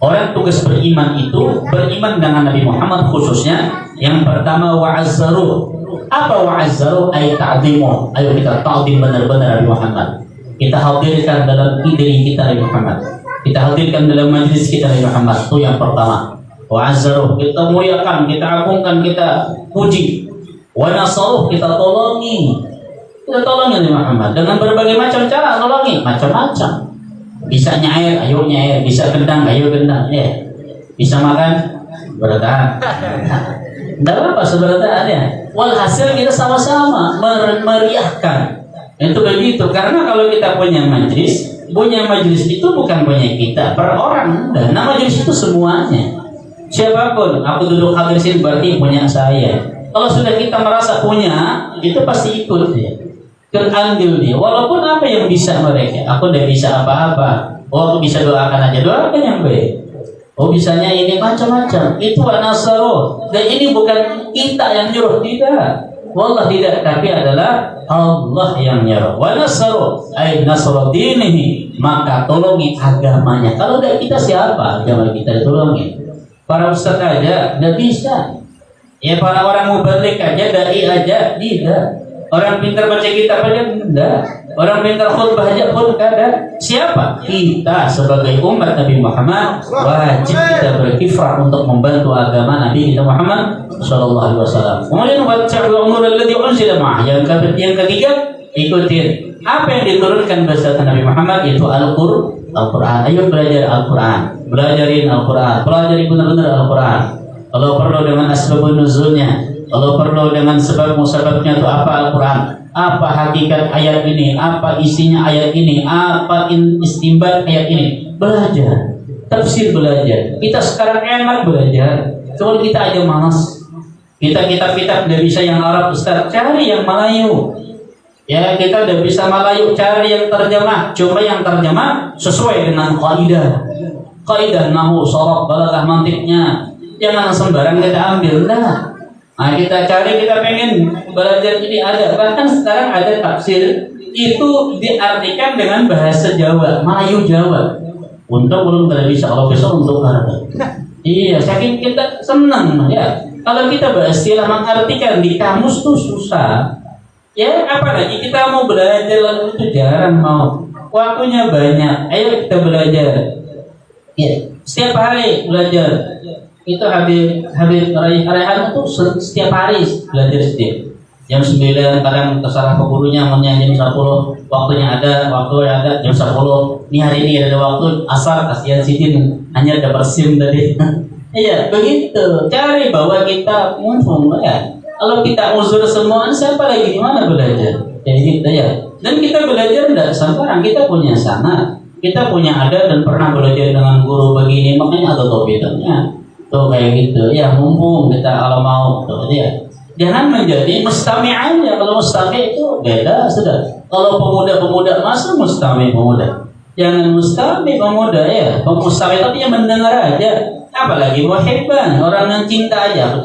Orang tugas beriman itu beriman dengan Nabi Muhammad khususnya. Yang pertama wa'azzaruh. Apa wa'azzaruh? Ay ta'zimu. Ayo kita ta'zim benar-benar Nabi Muhammad. Kita hadirkan dalam diri kita Nabi Muhammad. Kita hadirkan dalam majlis kita Nabi Muhammad. Itu yang pertama. Wa'azzaruh. Kita muliakan, kita agungkan, kita puji. Wa nasaruh. Kita tolongi. Kita tolongi Nabi Muhammad dengan berbagai macam cara tolongi. Macam-macam. Bisa nyair, ayo nyair. Bisa gendang, ayo gendang. Ya. Bisa makan, bertahan. Tidak apa sebenarnya. Walhasil kita sama-sama meriahkan. Itu begitu. Karena kalau kita punya majlis itu bukan punya kita per orang. Dan majlis itu semuanya. Siapapun, aku duduk hadir sini berarti punya saya. Kalau sudah kita merasa punya, itu pasti ikut ya. Terandil dia, walaupun apa yang bisa mereka, aku tidak bisa apa-apa. Oh, aku bisa doakan aja, doakan yang baik. Oh, bisanya ini macam-macam. Itu nasaruh. Dan ini bukan kita yang nyuruh, tidak. Wallah tidak, tapi adalah Allah yang nyuruh. Wa nasaruh, ay nasruh dinihi, maka tolongi agamanya. Kalau tidak kita siapa? Agama kita ditolongi. Para ustaz aja tidak bisa. Ya para orang mubalik aja, dai aja tidak. Orang pintar baca kitab aja enggak. Orang pintar khutbah aja pun kada. Siapa? Kita sebagai umat Nabi Muhammad wajib kita berkiprah untuk membantu agama Nabi kita Muhammad sallallahu alaihi wasallam. Kemudian wattaqul umur alladhi unzila ma'ah. Yang ketiga, ikutin apa yang diturunkan bersama Nabi Muhammad, yaitu Al-Qur'an. Ayo belajar Al-Qur'an. Belajarin Al-Qur'an. Pelajari benar-benar Al-Qur'an. Kalau perlu dengan asbabun nuzulnya, kalau perlu dengan sebab-musababnya itu apa Al-Quran, apa hakikat ayat ini, apa isinya ayat ini, apa istimbat ayat ini, belajar, tafsir belajar. Kita sekarang enak belajar, cuma kita aja malas. Kita kitab-kitab tidak bisa yang Arab Ustaz, cari yang Melayu. Ya kita tidak bisa Melayu, cari yang terjemah. Coba yang terjemah sesuai dengan kaidah nahwu, sharaf, balaghah, mantiknya. Jangan sembarang kita ambil, nah. Nah, kita cari, kita pengen belajar ini ada. Bahkan sekarang ada tafsir itu diartikan dengan bahasa Jawa, Melayu Jawa. Untuk belum bisa, kalau bisa untuk Arab. Iya, saking kita senang ya. Kalau kita beristilah mengartikan di kamus tuh susah. Ya, apalagi kita mau belajar lalu itu jarang mau. Waktunya banyak. Ayo kita belajar. Ya, setiap hari belajar. Itu Habib Raihan itu setiap hari belajar setiap jam 9, kadang terserah ke gurunya maunya jam 10, waktunya ada jam 10. Ini hari ini ada waktu asar, kasihan Sidin hanya ada bersim tadi. Iya begitu, cari bahwa kita mumpung ya. Kalau kita uzur semua, siapa lagi di mana belajar? Jadi gitu ya. Dan kita belajar tidak sembarang, kita punya sanad, kita punya ada dan pernah belajar dengan guru begini, makanya ada topiknya. Tuh kayak gitu ya, mumpung kita kalau mau tuh ya. Jangan menjadi mustami aja. Kalau mustami itu beda sudah. Kalau pemuda masa mustami pemuda. Jangan mustami pemuda ya. Mustami tapi yang mendengar aja. Apalagi muhibban, orang yang cinta aja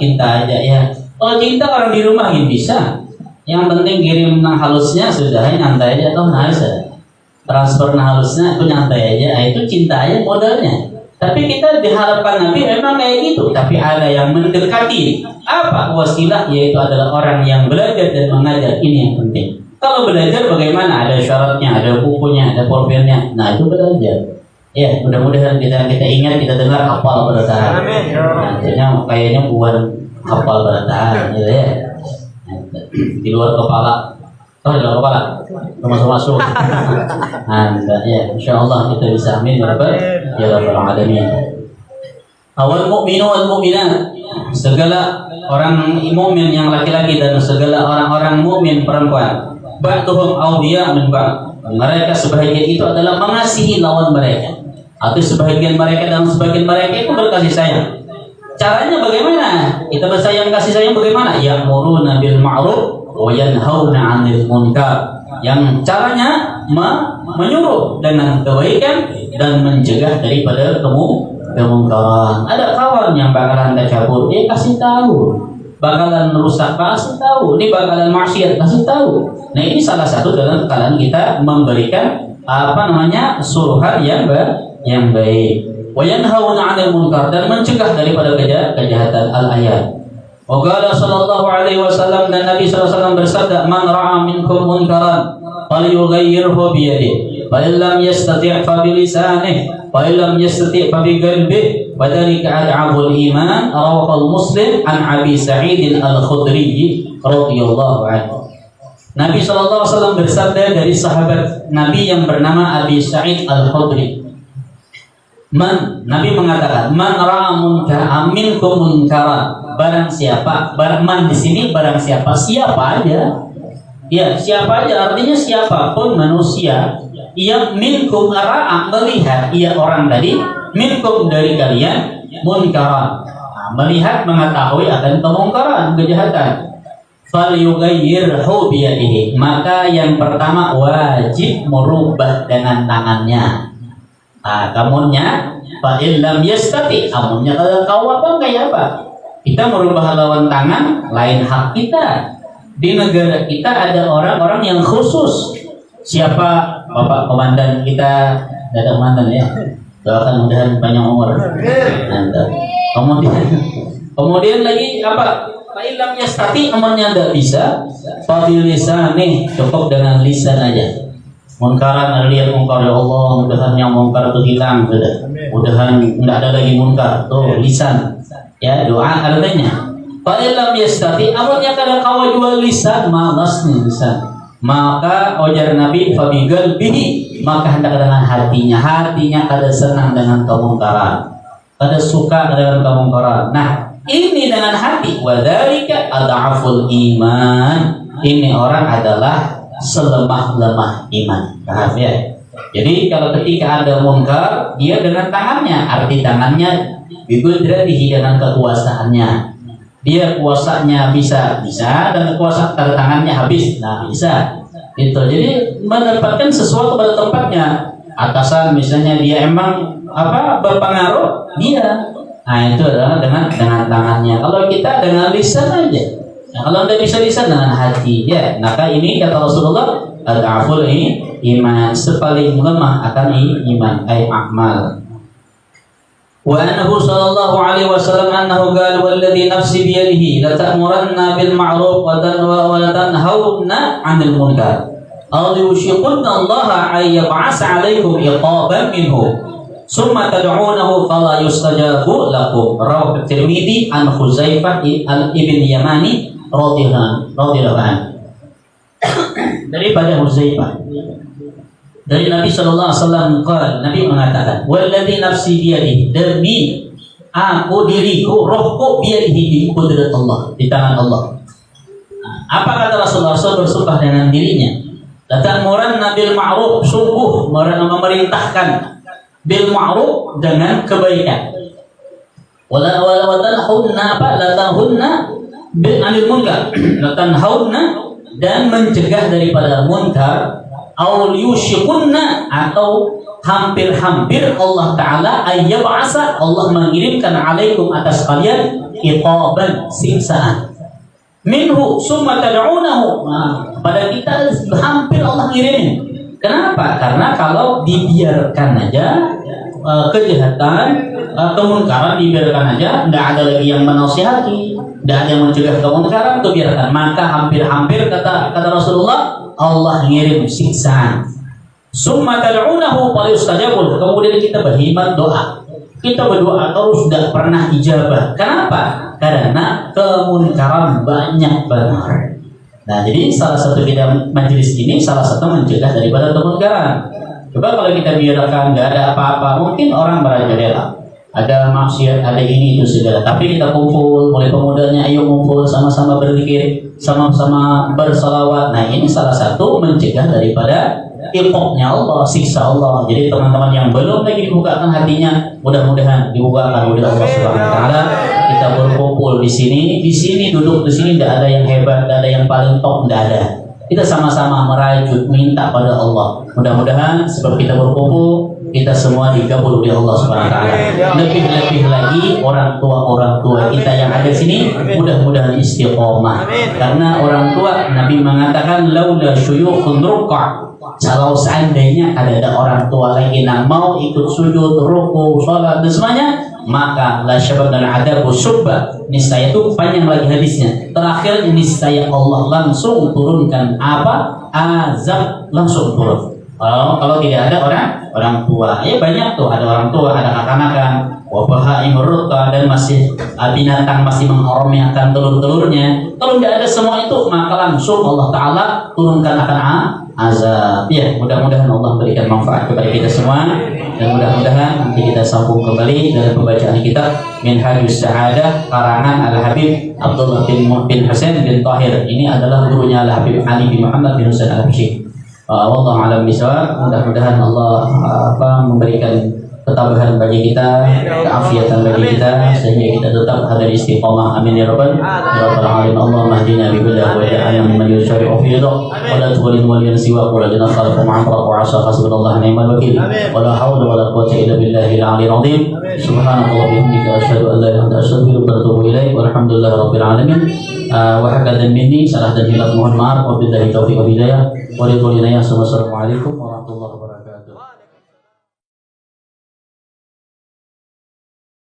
ya. Kalau cinta orang di rumah ini bisa. Yang penting kirim nang halusnya sudah, nyantai aja toh bisa. Transfer nang halusnya itu nyantai aja. Itu cinta aja modalnya. Tapi kita diharapkan Nabi memang kayak gitu. Tapi ada yang mendekati apa wasilah, yaitu adalah orang yang belajar dan mengajar. Ini yang penting. Kalau belajar bagaimana? Ada syaratnya, ada bukunya, ada formatnya. Nah itu belajar. Ya mudah-mudahan kita ingat, kita dengar hafal bertahan. Nah, kayaknya bukan hafal bertahan, gitu ya. Di luar kepala. Oh, di luar kepala. Masuk. Anda ya, insyaallah kita bisa amin ya rabbal alamin. Awal mukminu wal mukminat, segala orang mukmin yang laki-laki dan segala orang-orang mukmin perempuan, ba'dhum awliya min ba'd. Mereka sebahagian itu adalah mengasihi lawan mereka, atau sebahagian mereka dan sebagian mereka itu berkasih sayang. Caranya bagaimana? Kita bersayang kasih sayang bagaimana? Ya'muruna bil ma'ruf wa yanhauna 'anil munkar. Yang caranya menyuruh dengan kebaikan dan mencegah daripada kemungkaran. Ada kawan yang bakalan takabur, dia kasih tahu. Bakalan merusak, kasih tahu. Ini bakalan maksiat, kasih tahu. Nah ini salah satu dalam kekalahan kita memberikan suruhan yang baik. wa yanhauna 'anil munkar, dan mencegah daripada kejahatan. Al-ayat. Wa qala sallallahu alaihi wasallam, dan Nabi sallallahu alaihi wasallam bersabda, man ra'a minkum munkaran falyughayyirhu bi yadihi, fa in lam yastati' fa bi lisanihi, fa in lam yastati' fa bi qalbihi, wa dhalika ad'aful iman. Rawahu Muslim an Abi Sa'id Al-Khudri radhiyallahu anhu. Nabi sallallahu alaihi wasallam bersabda dari sahabat Nabi yang bernama Abi Sa'id Al-Khudri. Nabi mengatakan, man ra'a munkaran minkum munkaran, barang siapa, man di sini barang siapa aja. Ya, siapa aja, artinya siapapun manusia yang minkum ra'a, melihat, ia orang tadi, minkum dari kalian, munkaran, melihat, mengetahui akan kemungkaran, kejahatan, falyughayyirhu biyadihi, maka yang pertama wajib merubah dengan tangannya. Kamunya fa illam yastati, kamunya kau apa kayak apa? Kita merubah lawan tangan, lain hak kita. Di negara kita ada orang-orang yang khusus. Siapa? Bapak komandan kita, ada komandan ya. Doakan mudahan panjang umur. Mantap. Kemudian lagi apa? Fa illam yastati, amalnya tidak bisa. Fa bilisani, cukup dengan lisan aja. Munkaran, lihat munkar, ya Allah, mudahan yang munkar itu hilang, mudahan tidak ada lagi munkar. Tuh lisan, ya doa artinya. Fa illam yastati, amalnya kadang kau jual lisan, malas nih lisan. Maka ujar Nabi, fa bi qalbihi, maka hendak dengan hatinya kada senang dengan kemungkaran, kada suka dengan kemungkaran. Nah, ini dengan hati, wa dzalika ad'aful iman. Ini orang adalah selemah-lemah iman. Paham ya? Jadi kalau ketika ada munkar, dia dengan tangannya, arti tangannya biqudratihi, dengan kekuasaannya. Dia kuasanya bisa, dan kekuasaan pada tangannya habis. Nah, bisa. Itu. Jadi mendapatkan sesuatu pada tempatnya. Atasan misalnya dia emang berpengaruh, dia. Nah, itu adalah dengan tangannya. Kalau kita dengan lisan aja. Nah, kalau tidak bisa lisan, dengan hati, ya. Maka ini kata Rasulullah, al-aful iman, sepaling lemah akan iman, ay amal. Wa annahu sallallahu alaihi wasallam annahu qala walladhi nafsi bi yadihi la ta'muranna bil ma'ruf wa tanhauna 'anil munkar aw yushiqunna Allah ay yab'asa 'alaikum iqaban minhu summa tad'unahu fala yustajabu lakum. Rawahu Tirmidzi an Khuzaifah ibn Yamani radhiyallahu anhu. Daripada Huzaifah, dari Nabi sallallahu alaihi wasallam, Nabi mengatakan, walladzi nafsi biyadihi, demi aku, diriku, rohku, biyadihi, di kudrat Allah, di tangan Allah. Apa kata Rasulullah? Rasul bersumpah dengan dirinya, la ta'muranna bil ma'ruf, sungguh memerintahkan bil ma'ruf, dengan kebaikan, wala tanhunna la tanhunna bil anil munkar, la tanhauna, dan mencegah daripada munkar, aw yushikunna, atau hampir-hampir Allah Ta'ala ayyab'asa, Allah mengirimkan alaikum, atas kalian, iqaban, siksaan, minhu summa tad'unahu. Pada kita hampir Allah ngirimin. Kenapa? Karena kalau dibiarkan aja kejahatan, kemunkaran dibiarkan aja, tidak ada lagi yang menasihati, tidak ada yang mencegah kemunkaran, kebiarkan, maka hampir-hampir kata Rasulullah, Allah ngirim siksaan. Summa tad'unahu falyustajabul. Kemudian kita berhimmat doa. Kita berdoa terus, tidak pernah ijabah. Kenapa? Karena kemunkaran banyak banget. Nah, jadi salah satu bidang majelis ini, salah satu mencegah daripada kemunkaran. Coba kalau kita biarkan nggak ada apa-apa, mungkin orang merajalela, ada maksiat, ada ini itu segala. Tapi kita kumpul, mulai pemudanya, ayo kumpul, sama-sama berzikir, sama-sama bersalawat. Nah, ini salah satu mencegah daripada iqabnya Allah, siksa Allah. Jadi teman-teman yang belum lagi dibukakan hatinya, mudah-mudahan dibukakan oleh Allah Subhanahu wa taala. Kita berkumpul di sini duduk di sini, tidak ada yang hebat, tidak ada yang paling top, tidak ada. Kita sama-sama merajut, minta pada Allah. Mudah-mudahan sebab kita berkumpul, kita semua digabul oleh Allah Subhanahu wa taala. Lebih-lebih lagi orang tua kita yang ada sini mudah-mudahan istiqomah. Karena orang tua Nabi mengatakan laula syuyukhun ruk'a. Kalau seandainya ada orang tua lagi yang mau ikut sujud, ruku, sholat dan semuanya, maka la syabab dan adabu subba. Niscaya itu panjang lagi hadisnya. Terakhir niscaya Allah langsung turunkan apa? Azab langsung turun. Kalau tidak ada orang tua, ya banyak tuh, ada orang tua, ada kekanakan, wabah imurta dan masih binatang masih menghormati telur-telurnya. Kalau tidak ada semua itu, maka langsung Allah Taala turunkan akan azab. Ya, mudah-mudahan Allah berikan manfaat kepada kita semua dan mudah-mudahan nanti kita sambung kembali dalam pembacaan kitab Minhajus Sa'adah karangan Al-Habib Abdullah bin Husain bin Tahir. Ini adalah gurunya Al-Habib Ali bin Muhammad bin Husain Al-Habsyi. Wallahu a'lam bishawab. Mudah-mudahan Allah memberikan ketabahan bagi kita, keafiatan bagi kita, sehingga kita tetap ada istiqomah. Amin ya rabbal alamin. Allahumma hdina bi hudahu wa ja'alna mimman yushari'u fi ridha wa la tughlim waliyan siwa wa la janafara ma'amra wa 'asha hasbunallahu ni'mal wakeel wa la hawla wa la quwwata illa billahil 'aliyyil 'azim. Subhanallahi wa bihamdihi asyhadu an la ilaha illa anta astaghfiruka wa atubu ilaik. Walhamdulillahi rabbil alamin. Wa hakadan minni salah dan hilaf mohon maaf. Wabillahi taufiq wal hidayah. Wa ridwanillah. Assalamualaikum warahmatullahi wabarakatuh.